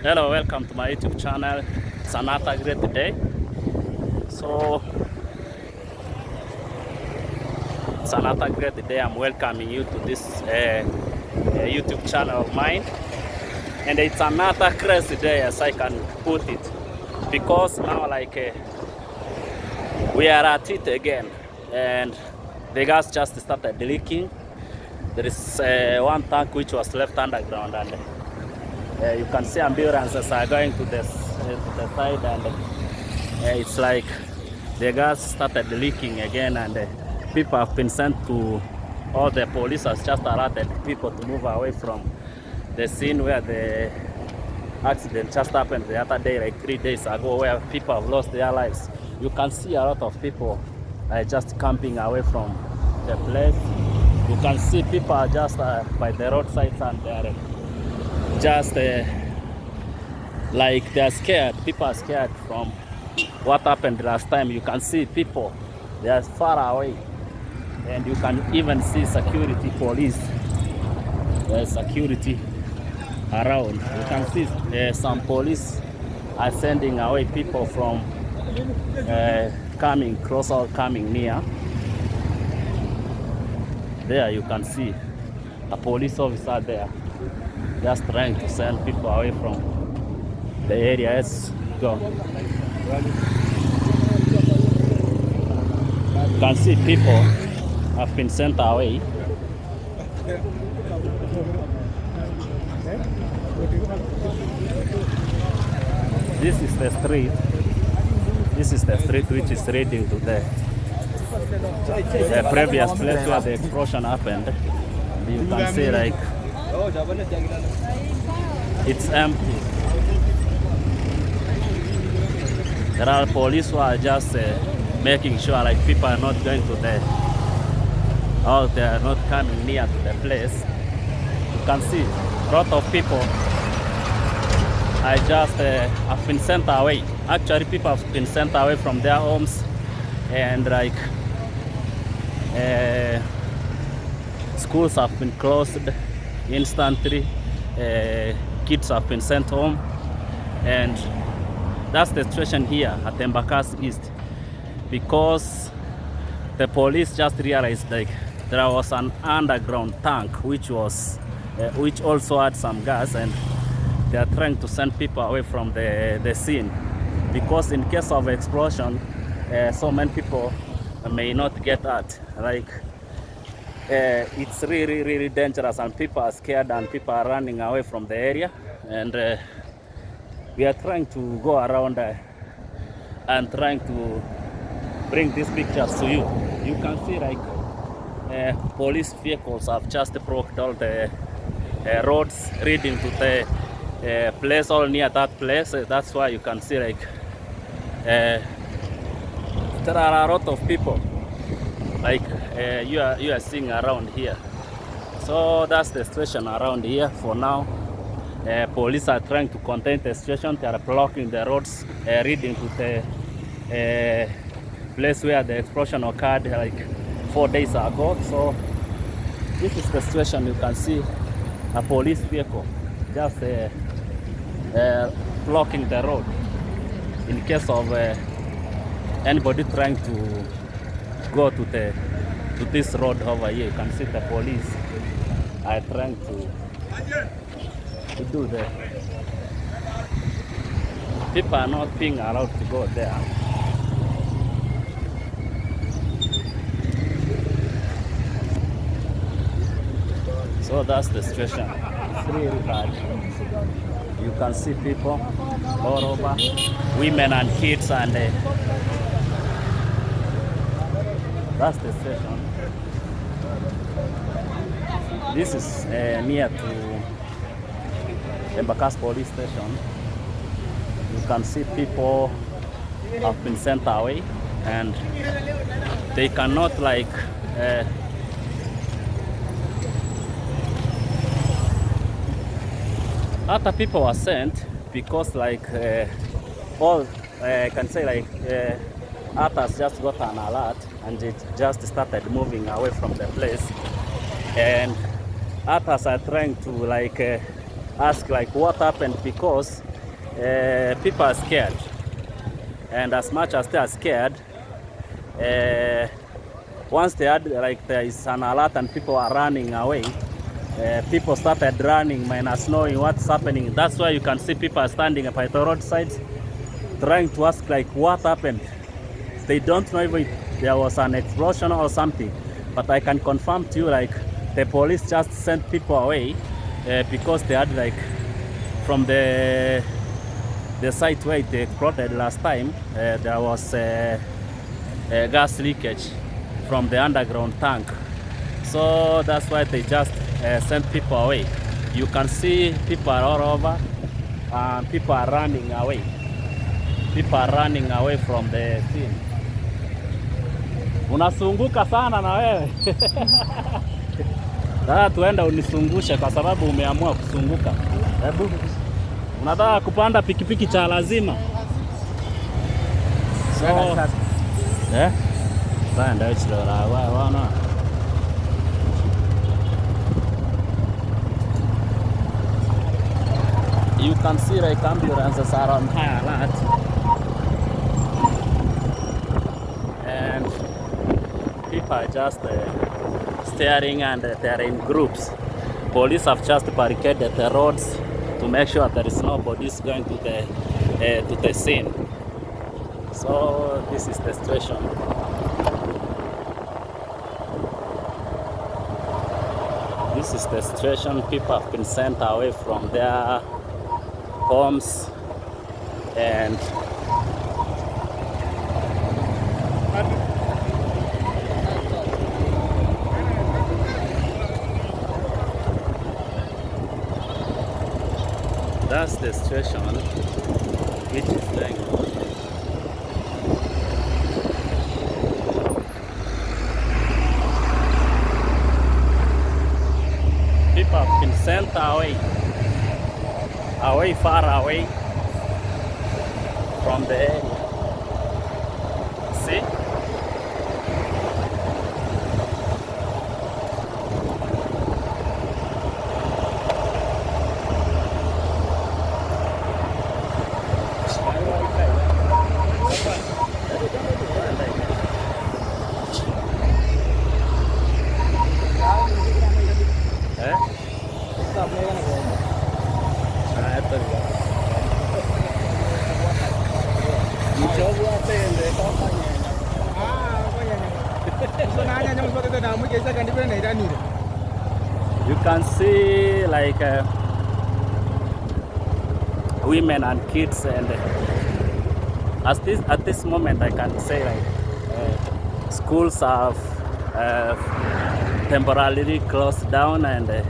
Hello, welcome to my YouTube channel. It's another great day. So it's another great day. I'm welcoming you to this YouTube channel of mine, and it's another crazy day, as I can put it, because now we are at it again, and the gas just started leaking. There is one tank which was left underground, and you can see ambulances are going to the side, and it's like the gas started leaking again, and people have been sent to, all the police has just alerted people to move away from the scene where the accident just happened the other day, like 3 days ago, where people have lost their lives. You can see a lot of people just camping away from the place. You can see people are just by the roadsides, and they're just like they're scared. People are scared from what happened last time. You can see people, they are far away, and you can even see security police. There's security around. You can see some police are sending away people from coming close or coming near. There you can see a police officer there, just trying to send people away from the area. Let's go. You can see people have been sent away. This is the street. This is the street which is leading to the previous place where the explosion happened. You can see like it's empty. There are police who are just making sure like people are not going to the, or they are not coming near to the place. You can see a lot of people I just have been sent away. Actually, people have been sent away from their homes, and like schools have been closed instantly. Kids have been sent home, and that's the situation here at Embakasi East, because the police just realized like there was an underground tank which also had some gas, and they are trying to send people away from the scene, because in case of explosion, so many people may not get hurt. Like it's really dangerous, and people are scared, and people are running away from the area, and we are trying to go around and trying to bring these pictures to you. You can see like police vehicles have just blocked all the roads leading to the place, all near that place. That's why you can see like there are a lot of people like you are seeing around here. So that's the situation around here for now. Police are trying to contain the situation. They are blocking the roads leading to the place where the explosion occurred like 4 days ago. So this is the situation. You can see a police vehicle just blocking the road in case of anybody trying to go to this road over here. You can see the police are trying to do that. People are not being allowed to go there. So that's the situation. It's really bad. You can see people all over, women and kids, and that's the station. This is near to Embakasi police station. You can see people have been sent away, and they cannot like other people were sent because like all I can say like others just got an alert, and it just started moving away from the place, and others are trying to like ask like what happened, because people are scared, and as much as they are scared, once they had like there is an alert and people are running away, people started running minus knowing what's happening. That's why you can see people are standing by the roadsides trying to ask like what happened. They don't know if there was an explosion or something, but I can confirm to you like the police just sent people away because they had like from the site where it exploded last time, there was a gas leakage from the underground tank. So that's why they just sent people away. You can see people are all over and people are running away. People are running away from the scene. Unasunguka sana na wewe. Sasa tuenda unisungushe kwa sababu umeamua kusunguka. Hebu unataka kupanda pikipiki cha lazima. So sasa ndio chilora wana. You can see like ambulances are on high alert. And people are just staring and they are in groups. Police have just barricaded the roads to make sure there is nobody going to the scene. So this is the situation. This is the situation. People have been sent away from their homes and that's the situation which is going on. People have been sent away, far away from the area. See? You can see like women and kids, and at this moment I can say like schools have temporarily closed down and they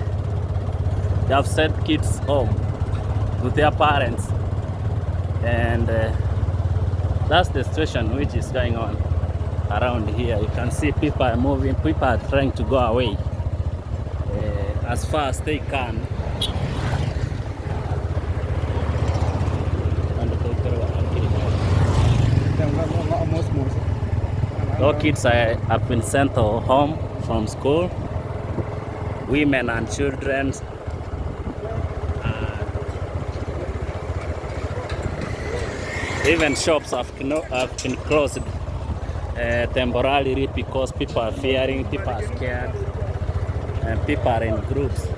have sent kids home to their parents, and that's the situation which is going on around here. You can see people are moving, people are trying to go away as far as they can. All kids have been sent home from school, women and children. Even shops have been closed temporarily because people are fearing, people are scared, and people are in groups.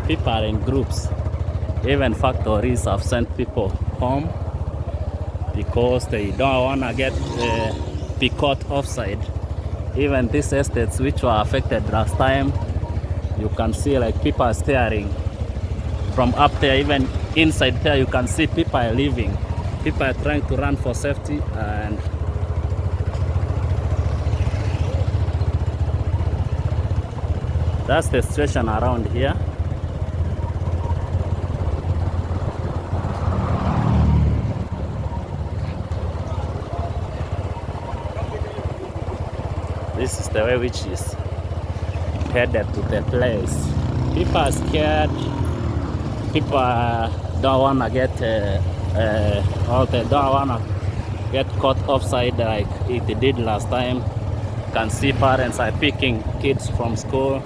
People are in groups. Even factories have sent people home because they don't want to get be caught offside. Even these estates which were affected last time, you can see like people are staring from up there. Even inside there you can see people are leaving. People are trying to run for safety, and that's the situation around here. This is the way which is headed to the place. People are scared. People don't want to get they don't want to get caught offside like it did last time. You can see parents are picking kids from school.